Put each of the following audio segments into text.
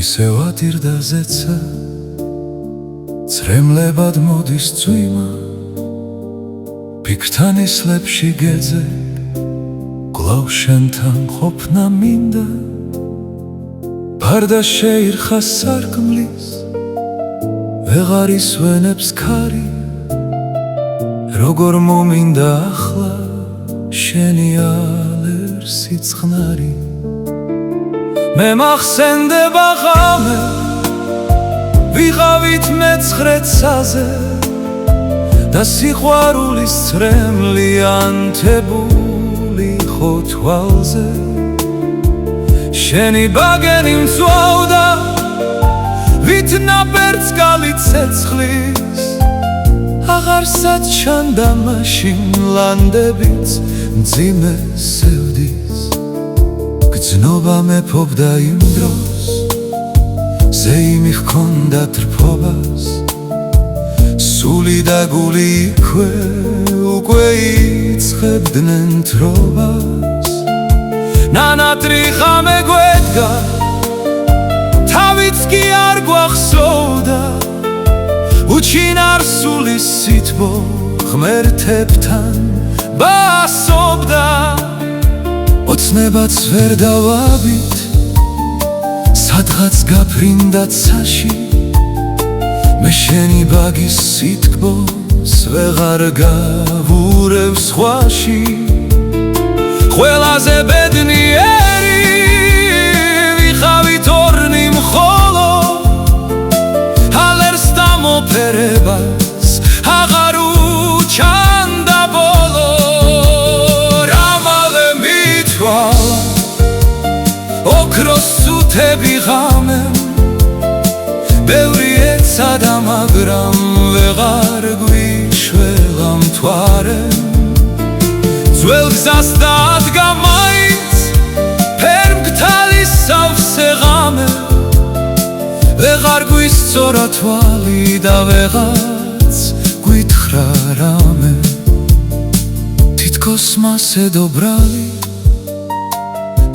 ისევ ადირდა ზეცა წრემლებად მოდის წვიმა ფიქრთან ისლებში გეძებ კვლავ შენთან ყოფნა მინდა ფარდა შეირხა სარკმლის ვეღარ ისვენებს ქარი როგორ მომინდა ახლა შენი ალერსი წყნარი მე მახსენდება ღამე ვიღავით მეცხრეცაზე და სიყვარულის წრემლი ანთებული ხო თვალზე შენი ბაგენი მწვავდა ვით ნაბერწკალი ცეცხლის აღარ საჩანდა მაშინ ლანდებიც მძიმე სევდის გრძნობა მეფობდა იმ დროს ზეიმი ჰქონდა თრფობას სული და გული იქვე უკვე იწყებდნენ თრობას ნანატრი ღამე გვედგა თავიც კი არ გვახსოვდა უჩინარსული სითბო ღმერთებთან ბასობდა ოცნებაც ვერ დავაბით სადღაც გაფრინდა ცაში მე შენი ბაგის სითბოს ვეღარ გავურევ სხვაში ყველაზე ბედნიერი ვიხავით ორნი მხოლოდ ალერს დამოფერებას აღარ უჩანდა ბოლო რამალე მithვალა ოქროს სუთები ღამემ ბევრი ეცადა მაგრამ ვეღარ გვიშველა მთვარემ ძველ გზას დაადგა მაინც ფერმგთალის სავსე ღამე ვეღარ გვისწორა თვალი და ვეღარც გვითხრა რამე თითქოს მასედო ბრალი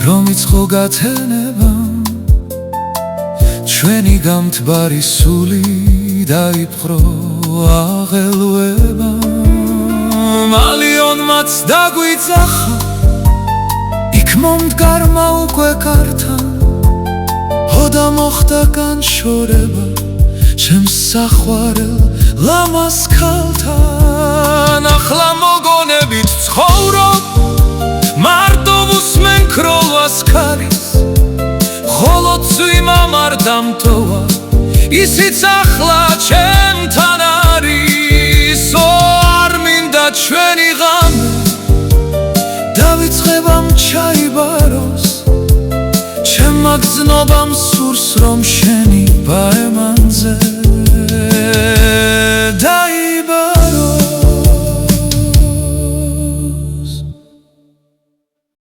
რომ იწყო გათენება ჩვენი გამთბარი სული დაიპყრო აღელვება მალიონმაც დაგვიძახა იქ მომდგარმა უკვე კართან ჰოდა მოხდა განშორება ჩემს საყვარელ ლამაზ ქალთან ახლა მოგონებით ცხოვრობ მარტო უსმენ ქროლვას ქარის ხოლო წვიმა არ დამტოვა ისიც ახლა ჩემთან არის არ მინდა ჩვენი ღამე დავიწყებამ ჩაიბაროს ჩემმა გრძნობამ სურს რომ შენ